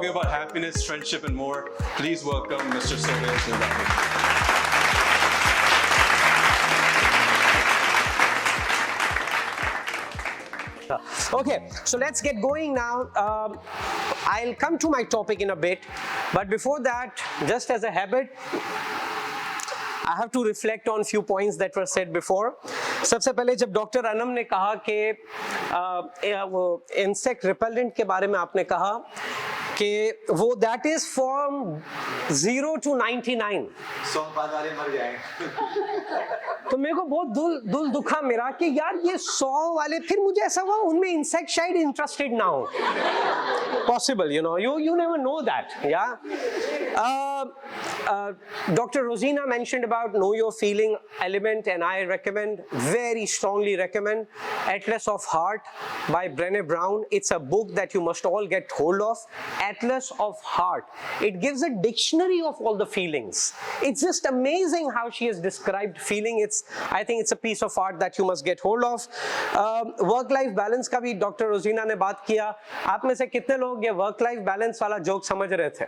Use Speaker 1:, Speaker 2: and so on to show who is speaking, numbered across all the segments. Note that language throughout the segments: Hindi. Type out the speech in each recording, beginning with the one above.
Speaker 1: talking about happiness, friendship, and more. Please welcome Mr. Sohail Zindani.
Speaker 2: Okay, so let's get going now. I'll come to my topic in a bit, but before that, just as a habit, I have to reflect on few points that were said before. सबसे पहले जब डॉक्टर अनम ने कहा कि वो इंसेक्ट रिपेलेंट के बारे में आपने कहा कि वो दैट इज फ्रॉम 0 to 99.
Speaker 3: 100 बाद वाले मर जाएंगे.
Speaker 2: तो मेरे को बहुत दिल दुखा मेरा कि यार ये 100 वाले, फिर मुझे ऐसा हुआ उनमें इंसेक्ट शायद इंटरेस्टेड ना हो. Possible, you know, you never know that, yeah. Dr. Rosina mentioned about know your feeling element, and I recommend, very strongly recommend, Atlas of Heart by Brené Brown. It's a book that you must all get hold of. Atlas of Heart. It gives a dictionary of all the feelings. It's just amazing how she has described feeling. I think it's a piece of art that you must get hold of. Work-life balance का भी Dr. Rosina ने बात किया. आप में से कितने लोग ये वर्क-लाइफ बैलेंस वाला जोक समझ रहे थे?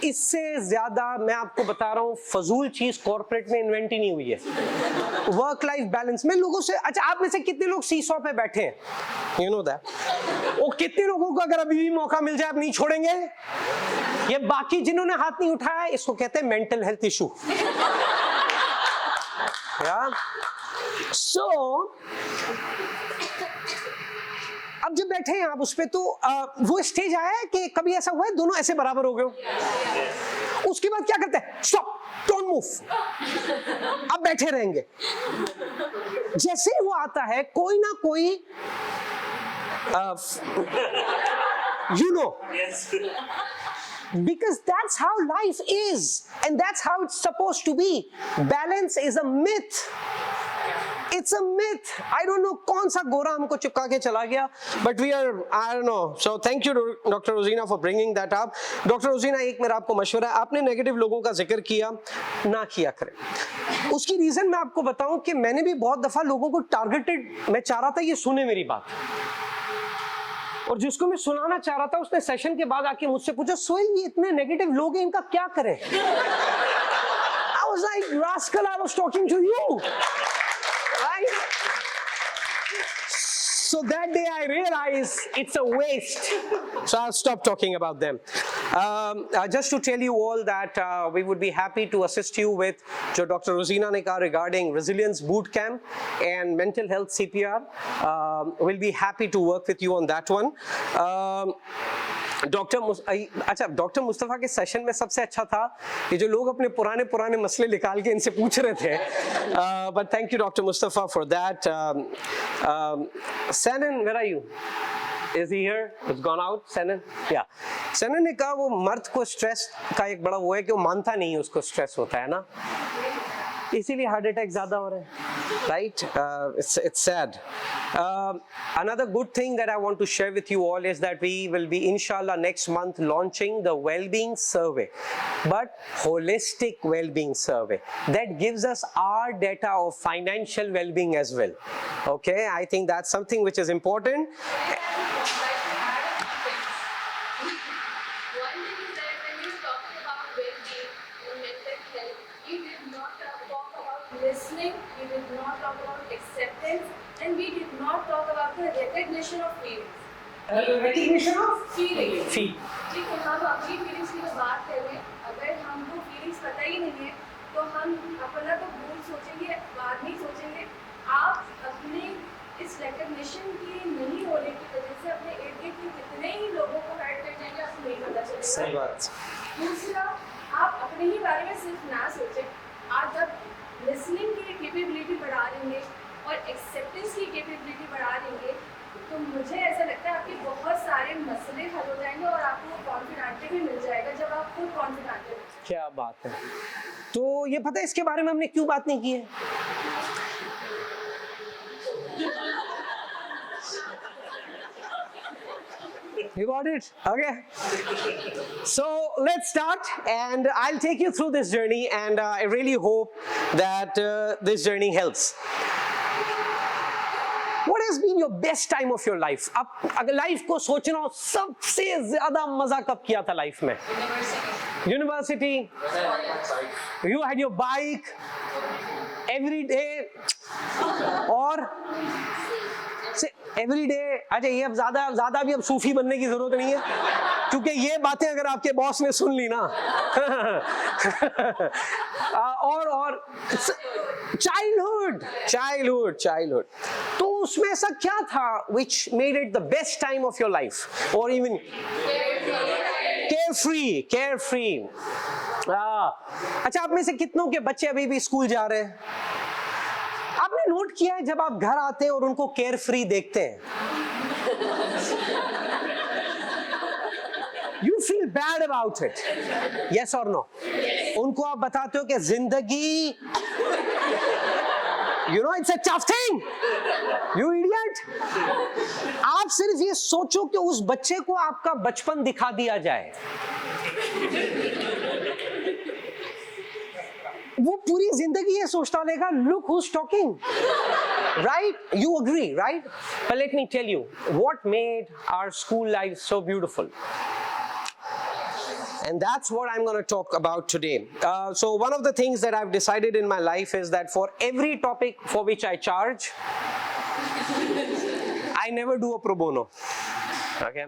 Speaker 2: इससे ज्यादा मैं आपको बता रहा हूँ फजूल चीज कॉर्पोरेट में इन्वेंट ही नहीं हुई है. वर्क लाइफ बैलेंस में लोगों से, अच्छा आप में से कितने लोग सीसॉ पे बैठे हैं? You know that. वो कितने लोगों को अगर अभी भी मौका मिल जाए आप नहीं छोड़ेंगे? ये बाकी जिन्होंने हाथ नहीं उठाया इसको कहते हैं मेंटल हेल्थ इशू. सो अब जब बैठे हैं आप उस पे, तो वो स्टेज आया है कि कभी ऐसा हुआ है दोनों ऐसे बराबर हो गए हो? उसके बाद क्या करते हैं? स्टॉप, डोंट मूव, अब बैठे रहेंगे. जैसे ही वो आता है कोई ना कोई you know, because that's how life is and that's how it's supposed to be. Balance is a myth. It's a myth. I don't know कौन सा गोरा हमको चिपका के चला गया, but we are, I don't know. So thank you Dr. Rosina for bringing that up. Dr. Rosina, एक मेरा आपको मशवरा है, आपने नेगेटिव लोगों का जिक्र किया, ना किया करें. उसकी रीजन मैं आपको बताऊं कि मैंने भी बहुत दफा लोगों को टारगेटेड, मैं चाह रहा था ये सुने मेरी बात, और जिसको मैं सुनाना चाह रहा था उसने सेशन के बाद आके मुझसे पूछा, सोहेल ये इतने नेगेटिव लोग हैं, इनका क्या करें? I was like, rascal, I was talking to you. Right? So that day I realized it's a waste. So I'll stop talking about them. Just to tell you all that we would be happy to assist you with जो Dr. Rosina ने कहा regarding resilience boot camp and mental health CPR. We'll be happy to work with you on that one. Doctor Mustafa के सेशन में सबसे अच्छा था कि जो लोग अपने पुराने मसले निकाल के इनसे पूछ रहे थे. But thank you doctor Mustafa for that. Sanon, where are you? Is he here? It's gone out. Sanon, या सैनन ने कहा वो मर्द को स्ट्रेस का एक बड़ा वो है कि वो मानता नहीं है उसको स्ट्रेस होता है ना, इसीलिए हार्ट अटैक ज्यादा हो रहे हैं. Right? It's sad. Another good thing that I want to share with you all is that we will be, inshallah, next month launching the well-being survey, but holistic well-being survey that gives us our data of financial well-being as well. Okay, I think that's something which is important.
Speaker 4: Listening, we did not talk about acceptance, and we did not talk about the recognition of feelings.
Speaker 2: Recognition of
Speaker 4: feelings.
Speaker 2: Feel.
Speaker 4: ठीक है, हम अपनी feelings की तो बात कर रहे हैं. अगर हमको feelings पता ही नहीं है, तो हम अपना तो भूल सोचेंगे, बाद नहीं सोचेंगे. आप अपने इस recognition की नहीं होने की वजह से अपने इर्द-गिर्द के कितने ही लोगों को hurt कर जाएंगे, आपको नहीं पता चलेगा.
Speaker 2: सही बात.
Speaker 4: दूसरा, आप अपने ही बारे में सिर्फ ना सोचें. आप जब लिसनिंग की कैपेबिलिटी बढ़ा देंगे और एक्सेप्टेंस की कैपेबिलिटी बढ़ा देंगे, तो मुझे ऐसा लगता है आपके बहुत सारे मसले हल हो जाएंगे और आपको कॉन्फिडेंट भी मिल जाएगा जब आप खुद कॉन्फिडेंट हैं.
Speaker 2: क्या बात है. तो ये पता है इसके बारे में हमने क्यों बात नहीं की है? You got it? Okay. So let's start, and I'll take you through this journey, and I really hope that this journey helps. What has been your best time of your life? अब अगर लाइफ को सोचना हो, सबसे ज्यादा मजा कब किया था लाइफ में? University. You had your bike every day. और एवरी डे. अच्छा, ये अब ज्यादा भी अब सूफी बनने की जरूरत नहीं है, क्योंकि ये बातें अगर आपके बॉस ने सुन ली ना और चाइल्डहुड, तो उसमें ऐसा क्या था which made it the best time of your life, or even carefree. अच्छा, आप में से कितनों के बच्चे अभी भी स्कूल जा रहे हैं? आपने नोट किया है जब आप घर आते हैं और उनको केयर फ्री देखते हैं, you feel bad about it, yes or no? उनको आप बताते हो कि जिंदगी, you know, it's a tough thing, you idiot. आप सिर्फ ये सोचो कि उस बच्चे को आपका बचपन दिखा दिया जाए, वो पूरी जिंदगी ये सोचता रहेगा, look who's talking, right? You agree, right? But let me tell you what made our school life so beautiful. And that's what I'm going to talk about today. So one of the things that I've decided in my life is that for every topic for which I charge, I never do a pro bono. Okay,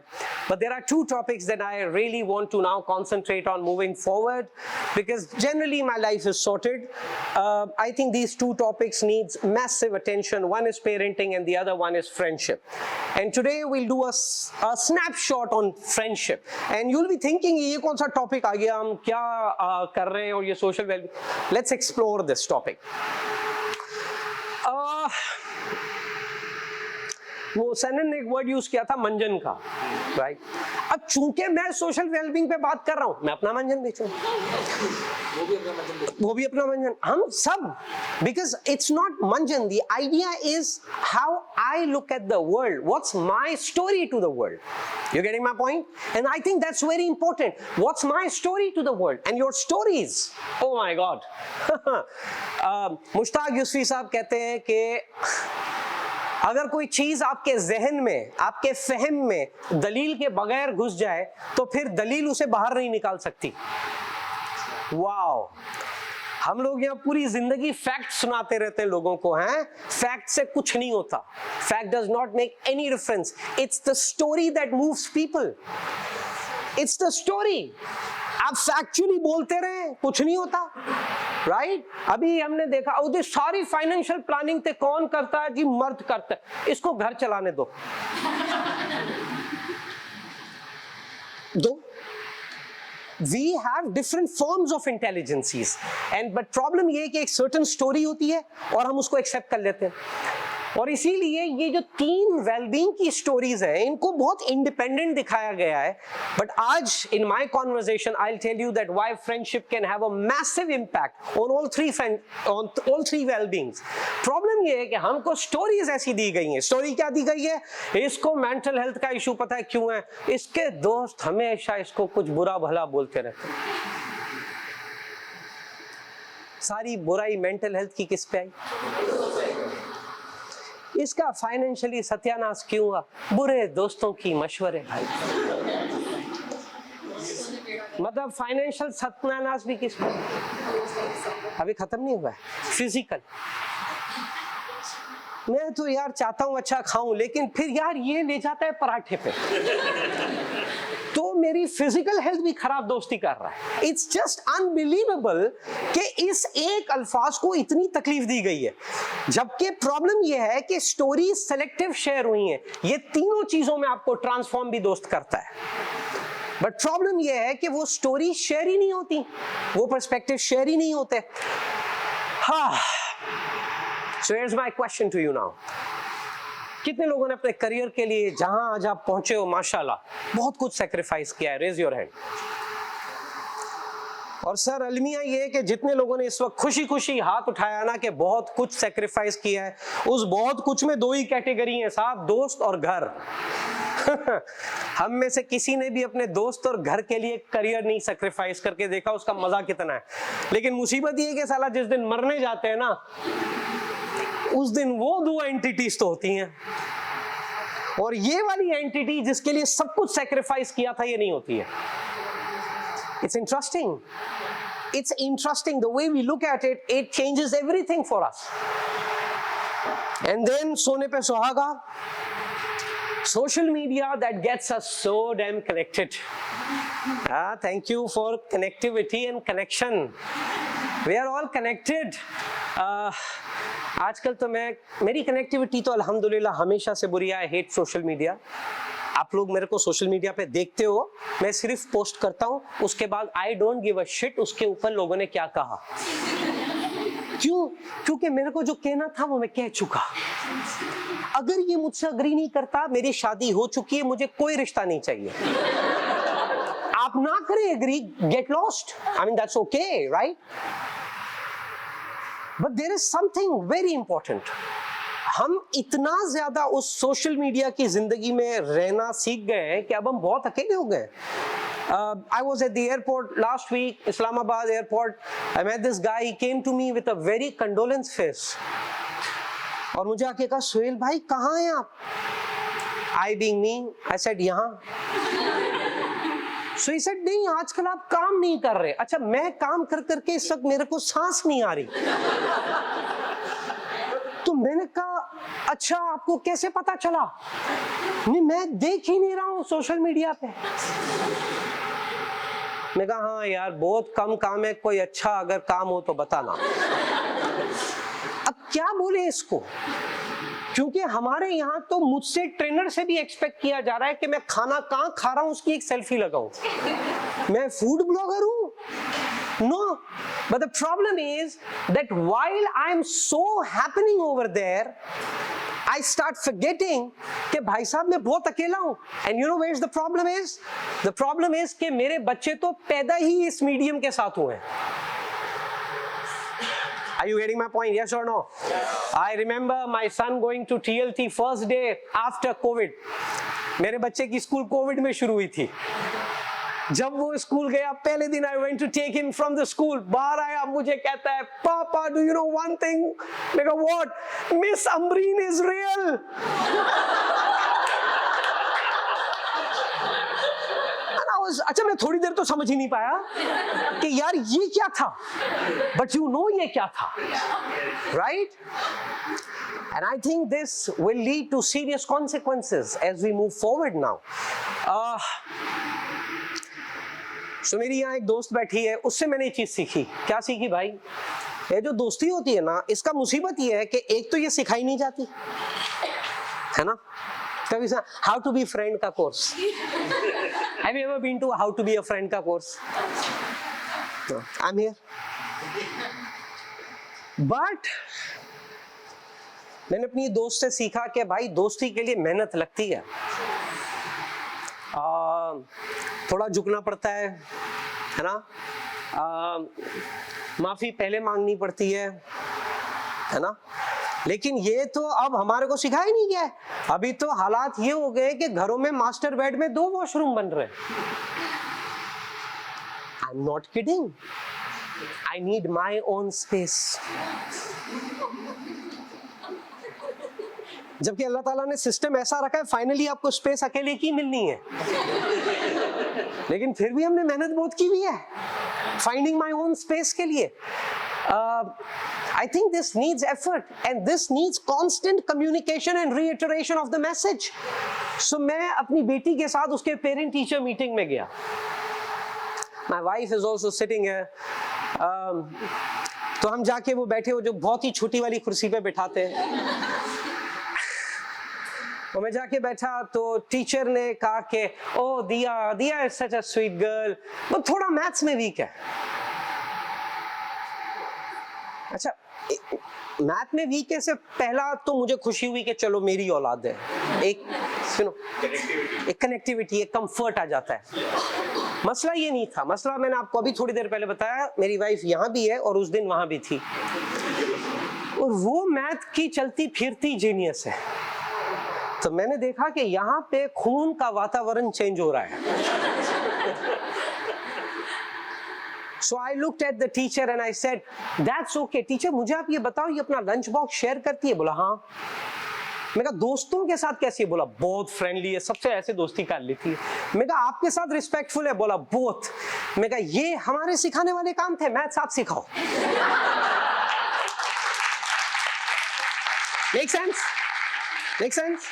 Speaker 2: but there are two topics that I really want to now concentrate on moving forward, because generally my life is sorted. I think these two topics needs massive attention. One is parenting and the other one is friendship. And today we'll do a snapshot on friendship. And you'll be thinking, ये कौन सा topic आ गया, हम क्या कर रहे हैं, और ये social well-being. Let's explore this topic. वो सैनन ने एक वर्ड यूज किया था मंजन का, राइट? अब चूंकि मैं सोशल वेलबींग पे बात कर रहा हूं, मैं अपना मंजन बेचूं, वो भी अपना मंजन, हम सब, बिकॉज इट्स नॉट मंजन, the idea is how I look at the world, what's my story to the world. You getting my point? And I think that's very important. What's my story to the world? And your stories, oh my God. Mushtaq Yusufi साहब कहते हैं कि अगर कोई चीज आपके जहन में, आपके फहम में दलील के बगैर घुस जाए, तो फिर दलील उसे बाहर नहीं निकाल सकती. वाओ, हम लोग यहाँ पूरी जिंदगी फैक्ट सुनाते रहते हैं लोगों को, हैं? फैक्ट से कुछ नहीं होता. Fact does not make any difference. It's the story that moves people. It's the story. आप फैक्चुअली बोलते रहे, कुछ नहीं होता, राइट? अभी हमने देखा, उधर सारी फाइनेंशियल प्लानिंग ते कौन करता है जी? मर्द करता है. इसको घर चलाने दो. We have different forms of intelligences, and but problem ये है कि एक certain story होती है और हम उसको accept कर लेते हैं. और इसीलिए ये जो तीन वेलबींग की स्टोरीज हैं, इनको बहुत इंडिपेंडेंट दिखाया गया है. बट आज in my conversation I will tell you that why friendship can have a massive impact on all three wellbeings. Problem ये है कि हमको स्टोरीज ऐसी दी गई हैं. स्टोरी क्या दी गई है? इसको मेंटल हेल्थ का इशू पता है क्यों है? इसके दोस्त हमेशा इसको कुछ बुरा भला बोलते रहते हैं. सारी बुराई मेंटल हेल्थ की किस पे आई? इसका फाइनेंशियली सत्यानाश क्यों हुआ? बुरे दोस्तों की मशवरे भाई. मतलब फाइनेंशियल सत्यानाश भी किस पर? अभी खत्म नहीं हुआ है. फिजिकल, मैं तो यार चाहता हूं अच्छा खाऊं, लेकिन फिर यार ये ले जाता है पराठे पे, तो मेरी फिजिकल हेल्थ भी खराब दोस्ती कर रहा है. इट्स जस्ट अनबिलीवेबल कि इस एक अल्फाज को इतनी तकलीफ दी गई है, जबकि प्रॉब्लम यह है कि स्टोरी सेलेक्टिव शेयर हुई हैं. ये तीनों चीजों में आपको ट्रांसफॉर्म भी दोस्त करता है. बट प्रॉब्लम यह है कि वो स्टोरी शेयर ही नहीं होती, वो पर्सपेक्टिव शेयर ही नहीं होते. हाँ, so here's my question to you now. कितने लोगों ने अपने करियर के लिए जहां आज आप पहुंचे हो, माशाल्लाह, बहुत कुछ सैक्रिफाइस किया है? Raise your hand. और सर अलमिया ये है कि जितने लोगों ने इस वक्त खुशी खुशी हाथ उठाया ना कि बहुत कुछ सैक्रिफाइस किया है, उस बहुत कुछ में दो ही कैटेगरी है साहब, दोस्त और घर. हम में से किसी ने भी अपने दोस्त और घर के लिए करियर नहीं सैक्रिफाइस करके देखा, उसका मजा कितना है. लेकिन मुसीबत ये है कि साला जिस दिन मरने जाते हैं ना, उस दिन वो दो एंटिटीज तो होती हैं, और ये वाली एंटिटी जिसके लिए सब कुछ सैक्रिफाइस किया था ये नहीं होती है. It's interesting. It's interesting the way we look at it. It changes everything for us. And then सोने पे सुहागा, social media that gets us so damn connected. Thank you for connectivity and connection. We are all connected. आजकल तो मेरी कनेक्टिविटी तो अल्हम्दुलिल्लाह हमेशा से बुरी है. I hate social media. आप लोग मेरे को सोशल मीडिया पे देखते हो, मैं सिर्फ पोस्ट करता हूँ, उसके बाद I don't give a shit उसके ऊपर लोगों ने क्या कहा. क्यों? क्योंकि मेरे को जो कहना था वो मैं कह चुका. अगर ये मुझसे अग्री नहीं करता, मेरी शादी हो चुकी है, मुझे कोई रिश्ता नहीं चाहिए. आप ना करें agree, get lost. I mean that's okay, right? But there is something very important. हम इतना ज्यादा उस सोशल मीडिया की जिंदगी में रहना सीख गए हैं कि अब हम बहुत अकेले हो गए. I was at the airport last week, Islamabad airport. I met this guy. He came to me with a very condolence face. और मुझे आके कहा, सुहेल भाई कहाँ हैं आप? I being me, I said यहाँ. So he said नहीं, आजकल आप काम नहीं कर रहे. अच्छा, मैं काम कर करके इस वक्त मेरे को सांस नहीं आ रही. तो मैंने कहा अच्छा आपको कैसे पता चला? नहीं, मैं देख ही नहीं रहा हूँ सोशल मीडिया पे. मैं कहा हाँ यार बहुत कम काम है, कोई अच्छा अगर काम हो तो बताना. अब क्या बोले इसको, क्योंकि हमारे यहाँ तो मुझसे ट्रेनर से भी एक्सपेक्ट किया जा रहा है कि मैं खाना कहाँ खा रहा हूँ उसकी एक सेल्फी लगाऊं. मैं फूड ब्लॉगर हूँ? No, but the problem is that while I'm so happening over there, I start forgetting कि भाई साहब मैं बहुत अकेला हूँ. And you know where's the problem is? The problem is कि मेरे बच्चे तो पैदा ही इस मीडियम के साथ हुए हैं. Are you getting my point? Yes or no? I remember my son going to TLT first day after COVID. मेरे बच्चे की स्कूल कोविड में शुरू हुई थी. जब वो स्कूल गया पहले दिन I went to take him from the school. बाहर आया मुझे कहता है पापा do you know one thing? मैं कहा what? Miss Ambreen is real. अच्छा मैं थोड़ी देर तो समझ ही नहीं पाया कि यार ये क्या था, but you know ये क्या था, right? And I think this will lead to serious consequences as we move forward now. So मेरी यहाँ एक दोस्त बैठी है, उससे मैंने ये चीज सीखी. क्या सीखी भाई? ये जो दोस्ती होती है ना, इसका मुसीबत ये है कि एक तो ये सिखाई नहीं जाती है ना. कभी सा हाउ टू बी फ्रेंड का course, have you ever been to how to be a friend का course? No, I'm here. But मैंने अपनी दोस्त से सीखा कि भाई दोस्ती के लिए मेहनत लगती है. थोड़ा झुकना पड़ता है ना. माफी पहले मांगनी पड़ती है ना. लेकिन ये तो अब हमारे को सिखाया ही नहीं गया है. अभी तो हालात ये हो गए कि घरों में मास्टर बेड में 2 वॉशरूम बन रहे हैं. I am not kidding. I need my own space. जबकि अल्लाह ताला ने सिस्टम ऐसा रखा है फाइनली आपको स्पेस अकेले की मिलनी है. लेकिन फिर भी हमने मेहनत बहुत की हुई है फाइंडिंग माई ओन स्पेस के लिए. I think this needs effort and this needs constant communication and reiteration of the message. So मैं अपनी बेटी के साथ उसके parent teacher meeting में गया. My wife is also sitting here. तो हम जाके वो बैठे हो जो बहुत ही छोटी वाली कुर्सी पे बिठाते हैं. और मैं जाके बैठा तो टीचर ने कहा कि ओ दिया दिया is such a sweet girl, वो थोड़ा मैथ्स में वीक है. अच्छा मैथ में वीक है से पहला तो मुझे खुशी हुई कि चलो मेरी औलाद है. एक सुनो एक कनेक्टिविटी एक कंफर्ट आ जाता है. मसला ये नहीं था. मसला मैंने आपको अभी थोड़ी देर पहले बताया. मेरी वाइफ यहाँ भी है और उस दिन वहां भी थी और वो मैथ की चलती फिरती जीनियस है. तो मैंने देखा कि यहाँ पे खून का वातावरण चेंज हो रहा है. So I looked at the teacher and I said, "That's okay, teacher. मुझे आप ये बताओ, ये अपना लंच बॉक्स शेयर करती है?" बोला हाँ। मैं कहा दोस्तों के साथ कैसी है? बोला बहुत फ्रेंडली है, सबसे ऐसे दोस्ती कर लेती है। मैं कहा आपके साथ रिस्पेक्टफुल है? बोला बोथ। मैं कहा ये हमारे सिखाने वाले काम थे, मैथ्स आप सिखाओ। Make sense? Make sense?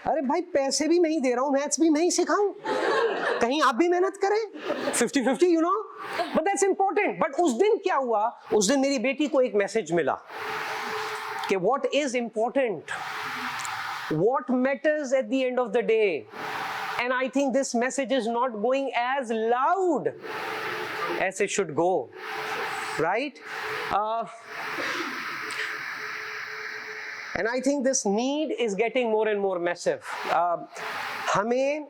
Speaker 2: अरे भाई पैसे भी मैं ही दे रहा हूं, मैथ्स भी मैं ही सिखाऊं, कहीं आप भी मेहनत करें। 50-50 you know, but that's important. But उस दिन क्या हुआ, उस दिन मेरी बेटी को एक मैसेज मिला कि what is important, what matters at the end of the day, and I think this message is not going as loud as it should go, right? And I think this need is getting more and more massive. हमें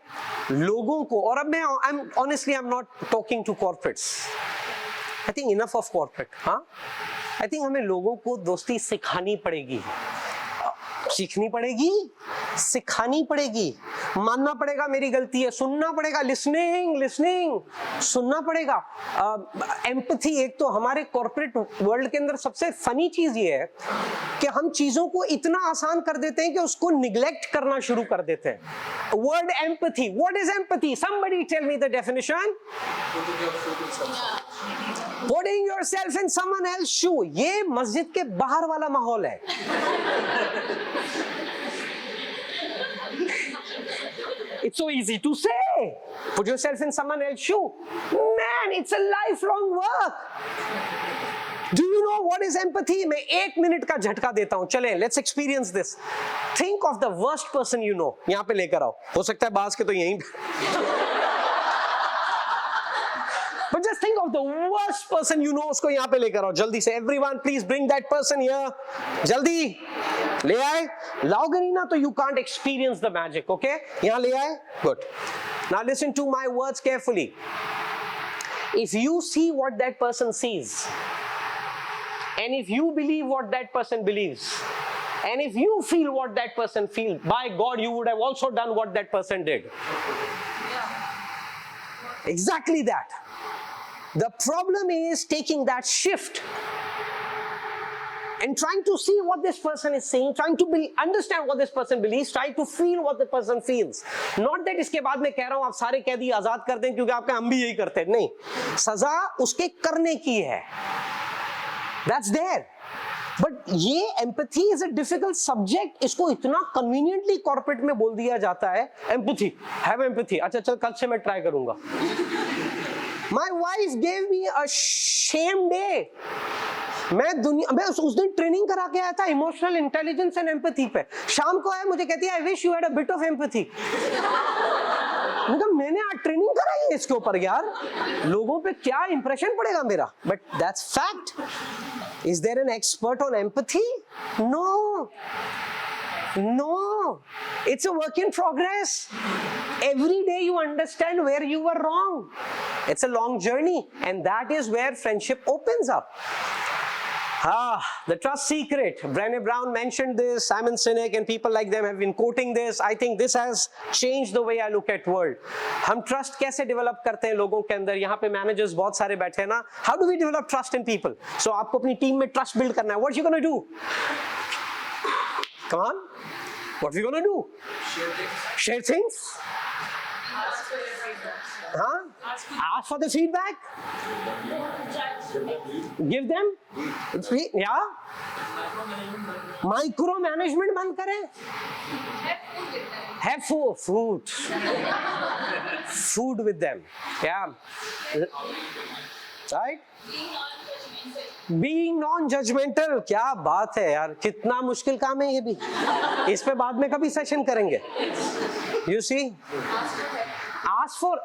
Speaker 2: लोगों को, और अब मैं honestly I'm not talking to corporates. I think enough of corporate, हाँ? I think हमें लोगों को दोस्ती सिखानी पड़ेगी, सीखनी पड़ेगी, सिखानी पड़ेगी, मानना पड़ेगा मेरी गलती है, सुनना पड़ेगा, लिसनिंग सुनना पड़ेगा। एम्पैथी एक तो हमारे कॉर्पोरेट वर्ल्ड के अंदर सबसे फनी चीज ये है कि हम चीजों को इतना आसान कर देते हैं कि उसको निग्लेक्ट करना शुरू कर देते हैं। Word empathy, what is empathy? Somebody tell me the definition. Putting yourself in someone else's shoe. ये मस्जिद के बाहर वाला माहौल है। It's so easy to say. Put yourself in someone else's shoe. Man, it's a lifelong work. Do you know what is empathy? मैं 1 मिनट का झटका देता हूँ। चलें, let's experience this. Think of the worst person you know. यहाँ पे लेकर आओ। हो सकता है बास के तो यहीं But just think of the worst person you know, उसको यहाँ पे लेकर आओ जल्दी से। Everyone, please bring that person here. जल्दी ले आए। लाओगे नहीं ना तो you can't experience the magic, okay? यहाँ ले आए? Good. Now listen to my words carefully. If you see what that person sees, and if you believe what that person believes, and if you feel what that person feels, by God, you would have also done what that person did. Exactly that. The problem is taking that shift and trying to see what this person is saying, trying to understand what this person believes, trying to feel what the person feels. Not that इसके बाद मैं कह रहा हूं आप सारे कैदी आजाद कर दें क्योंकि आपके हम भी यही करते हैं, नहीं, सजा उसके करने की है. That's there. But ये empathy is a difficult subject. इसको इतना conveniently corporate में बोल दिया जाता है. Empathy, have empathy. अच्छा चल कल से मैं try करूंगा. My wife gave me a shame day. मैं उस दिन ट्रेनिंग करा के आया था इमोशनल इंटेलिजेंस एंड एम्पैथी पे. शाम को आया मुझे कहती है I wish you had a bit of empathy. मैंने आज ट्रेनिंग कराई है इसके ऊपर यार, लोगों पे क्या इंप्रेशन पड़ेगा मेरा. But that's fact. Is there an expert on empathy? No. No, it's a work in progress. Every day you understand where you were wrong. It's a long journey, and that is where friendship opens up. The trust secret. Brené Brown mentioned this. Simon Sinek and people like them have been quoting this. I think this has changed the way I look at world. हम trust कैसे develop करते हैं लोगों के अंदर? यहाँ पे managers बहुत सारे बैठे हैं ना. How do we develop trust in people? So आपको अपनी team में trust build करना है. What you gonna do? Come on. What are we gonna do? Share things. Ask for the feedback. Give them. Yeah. Micro management बंद करें. Have food. Food with them. Yeah. Right. Being non-judgmental. क्या बात है यार, कितना मुश्किल काम है ये भी. इस पे बाद में कभी सेशन करेंगे. You see? Ask for.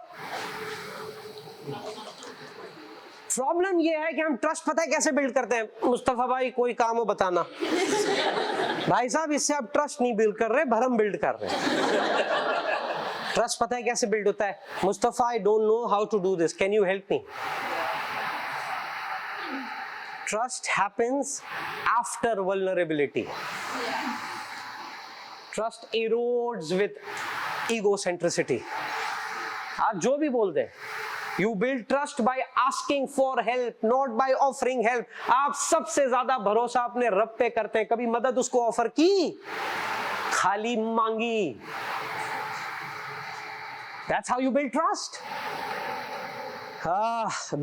Speaker 2: Problem ये है कि हम ट्रस्ट पता है कैसे बिल्ड करते हैं. मुस्तफा भाई कोई काम हो बताना. भाई साहब इससे आप ट्रस्ट नहीं बिल्ड कर रहे, भरम बिल्ड कर रहे हैं. ट्रस्ट पता है कैसे बिल्ड होता है. Mustafa I don't know how to do this, can you help me? Trust happens after vulnerability. Trust erodes with egocentricity. आप जो भी बोल दें, You build trust by asking for help, not by offering help. आप सबसे ज्यादा भरोसा अपने रब पे करते हैं. कभी मदद उसको ऑफर की, खाली मांगी. That's how you build trust.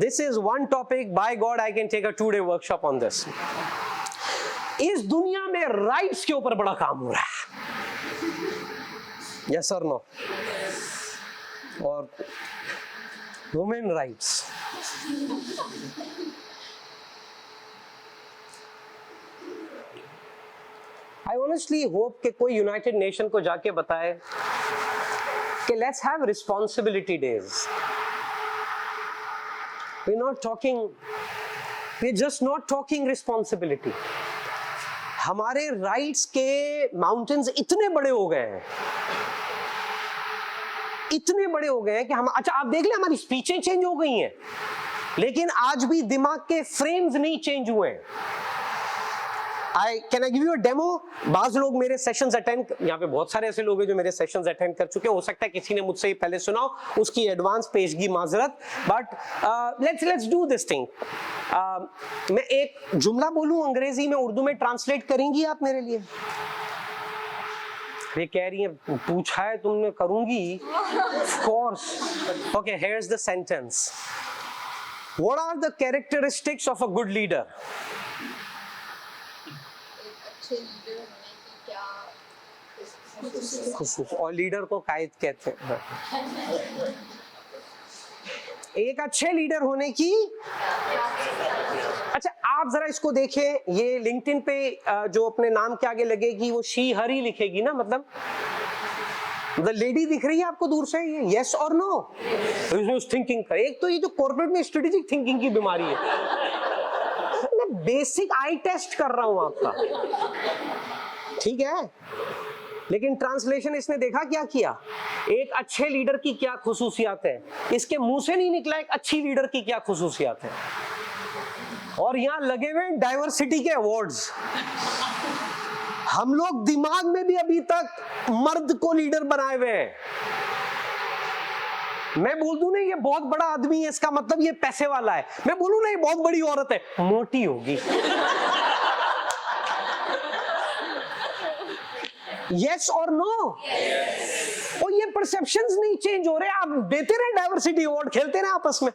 Speaker 2: This is one topic. By God, I can take a 2-day workshop on this. इस दुनिया में राइट्स के ऊपर बड़ा काम हो रहा है. Yes or no? और women rights. I honestly hope कि कोई यूनाइटेड नेशन को जाके बताए कि let's have responsibility days. We're just not talking responsibility. हमारे राइट्स के माउंटेन्स इतने बड़े हो गए हैं, इतने बड़े हो गए हैं कि हम, अच्छा आप देख ले हमारी स्पीचें चेंज हो गई हैं, लेकिन आज भी दिमाग के फ्रेम्स नहीं चेंज हुए हैं. Can I give you a demo? बाज लोग मेरे सेशंस अटेंड, यहाँ पे बहुत सारे ऐसे लोग हैं जो मेरे सेशंस अटेंड कर चुके हैं. हो सकता है किसी ने मुझसे पहले सुना हो, उसकी एडवांस पेशगी माजरत. But let's do this thing. मैं एक जुमला बोलूं अंग्रेजी में, उर्दू में ट्रांसलेट करेंगी आप मेरे लिए? वे कह रही है पूछा है तुमने, करूंगी. Of course. Okay, here's the sentence. What are the characteristics of a good leader? और लीडर को कायद कहते हैं. एक अच्छे लीडर होने की. अच्छा आप जरा इसको देखें, ये लिंक्डइन पे जो अपने नाम के आगे लगेगी वो शी हर ही लिखेगी ना, मतलब लेडी दिख रही है आपको दूर से, ये यस और नो थिंकिंग का. एक तो ये जो कॉर्पोरेट में स्ट्रेटेजिक थिंकिंग की बीमारी है, मैं बेसिक आई टेस्ट कर रहा हूं आपका, ठीक है, लेकिन ट्रांसलेशन इसने देखा क्या किया. एक अच्छे लीडर की क्या खुसूसियात है, इसके मुंह से नहीं निकला एक अच्छी लीडर की क्या खुसूसियात है. और यहां लगे हुए डाइवर्सिटी के अवार्ड्स. हम लोग दिमाग में भी अभी तक मर्द को लीडर बनाए हुए हैं. मैं बोल दूं ना ये बहुत बड़ा आदमी है, इसका मतलब ये पैसे वाला है. मैं बोलूं ना ये बहुत बड़ी औरत है, मोटी होगी. यस और नो? और ये परसेप्शंस नहीं चेंज हो रहे. आप देते रहे डाइवर्सिटी अवार्ड, खेलते रहे आपस में.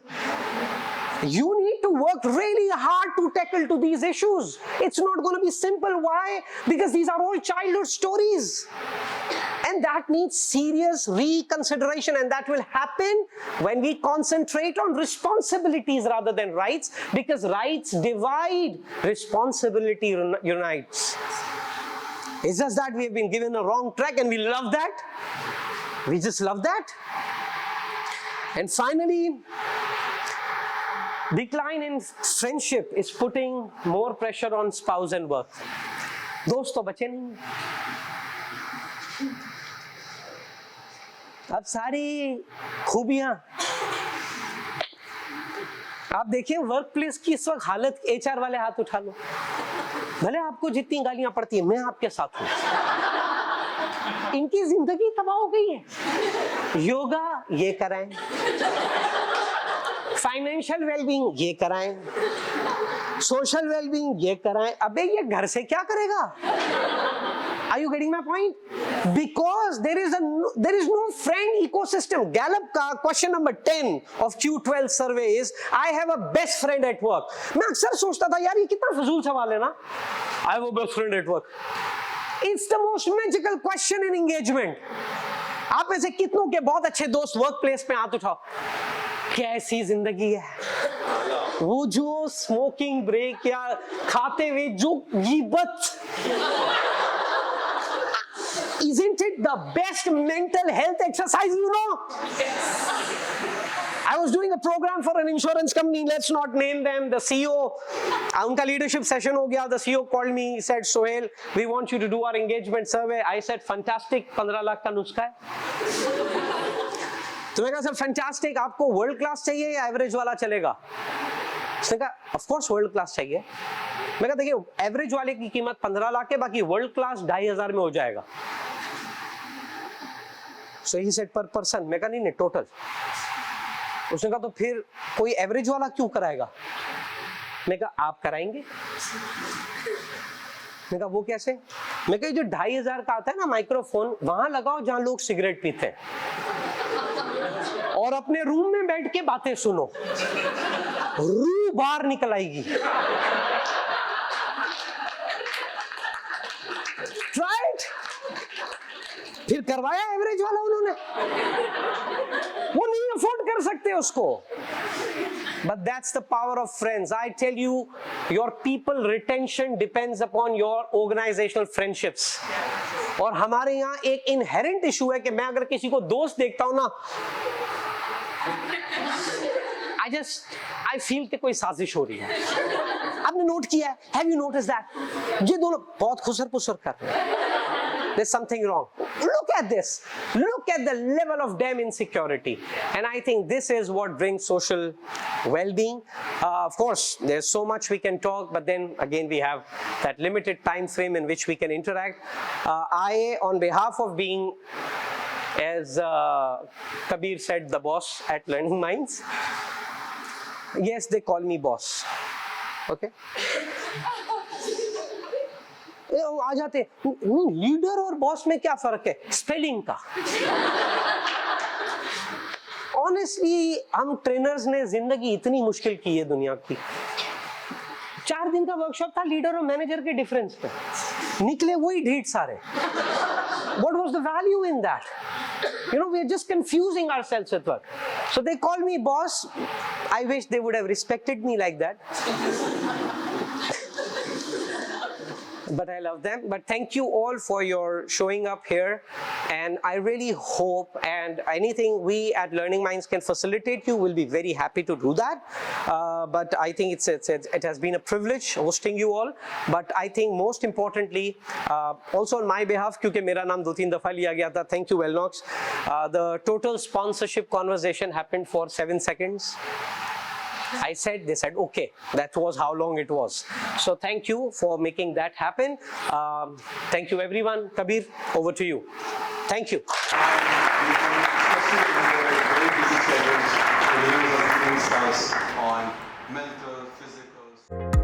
Speaker 2: You need to work really hard to tackle to these issues. It's not going to be simple. Why? Because these are all childhood stories. And that needs serious reconsideration, and that will happen when we concentrate on responsibilities rather than rights, because rights divide, responsibility unites. It's just that we have been given a wrong track and we love that. We just love that. And finally, decline in friendship is putting more pressure on spouse and work. दोस्त तो बचे नहीं. अब सारी खूबियां आप देखिए वर्क प्लेस की इस वक्त हालत. HR वाले हाथ उठा लो. भले आपको जितनी गालियां पड़ती है, मैं आपके साथ हूं. इनकी जिंदगी तबाह हो गई है. योगा ये कराएं, फाइनेंशियल वेलबींग ये कराएं, सोशल वेलबींग ये कराएं. अबे ये घर से क्या करेगा? Are you getting my point? Because there is no friend ecosystem. Gallup का question number 10 of Q12 survey is, I have a best friend at work. मैं अक्सर सोचता था यार ये कितना फजूल सवाल है ना. I have a best friend at work. It's the most magical question in engagement. आप ऐसे कितनों के बहुत अच्छे दोस्त वर्क प्लेस पे हाथ उठाओ. कैसी जिंदगी है वो, जो स्मोकिंग ब्रेक या खाते हुए जो गीबत. Isn't it the best mental health exercise you know? I was doing a program for an insurance company, let's not name them. The CEO, उनका leadership session हो गया. The CEO called me, he said, Sohail, we want you to do our engagement survey. I said, fantastic, 15 lakh का नुस्खा है. तो मैं कहा सर फैंटास्टिक, आपको वर्ल्ड क्लास चाहिए या एवरेज वाला चलेगा? उसने कहा ऑफ कोर्स वर्ल्ड क्लास चाहिए. मैं कहा देखिए एवरेज वाले की कीमत 15 लाख है, बाकी वर्ल्ड क्लास 2,500 में हो जाएगा. सो ही सेड पर पर्सन. मैं कहा नहीं टोटल. उसने कहा तो फिर कोई एवरेज वाला क्यों कराएगा? मैं कहा आप कराएंगे? मैं कहा वो कैसे? मैं कहा जो 2500 का आता है ना माइक्रोफोन, वहां लगाओ जहां लोग सिगरेट पीते हैं, और अपने रूम में बैठ के बातें सुनो, रूह बाहर निकल आएगी। राइट? फिर करवाया एवरेज वाला उन्होंने, वो नहीं अफोर्ड कर सकते उसको। But that's the power of friends. I tell you, your people retention depends upon your organizational friendships. और हमारे यहाँ एक inherent issue है कि मैं अगर किसी को दोस्त देखता हूँ ना, I feel कि कोई साजिश हो रही है। आपने नोट किया है? Have you noticed that? ये दोनों बहुत खुसर पुसर कर रहे हैं। There's something wrong. Look at this. Look at the level of damn insecurity. And I think this is what brings social well-being. Of course, there's so much we can talk, but then again, we have that limited time frame in which we can interact. I, on behalf of being, as Kabir said, the boss at Learning Minds. Yes, they call me boss. Okay? आ जाते लीडर और बॉस में क्या फर्क है? स्पेलिंग का। ऑनेस्टली हम ट्रेनर्स ने जिंदगी इतनी मुश्किल की है दुनिया की। 4 दिन का वर्कशॉप था लीडर और मैनेजर के डिफरेंस पे, निकले वही ढीठ सारे। What was the value in that? You know, we're just confusing ourselves with work. So they call me boss. I wish they would have respected me like that. But I love them. But thank you all for your showing up here, and I really hope, and anything we at Learning Minds can facilitate you, will be very happy to do that. But I think it has been a privilege hosting you all. But I think most importantly, also on my behalf, क्योंकि मेरा नाम 2-3 दफा लिया गया था, thank you Wellnox. The total sponsorship conversation happened for 7 seconds. I said, they said, okay, that was how long it was. So thank you for making that happen. Thank you everyone. Kabir, over to you. Thank you.
Speaker 1: On mental, physical.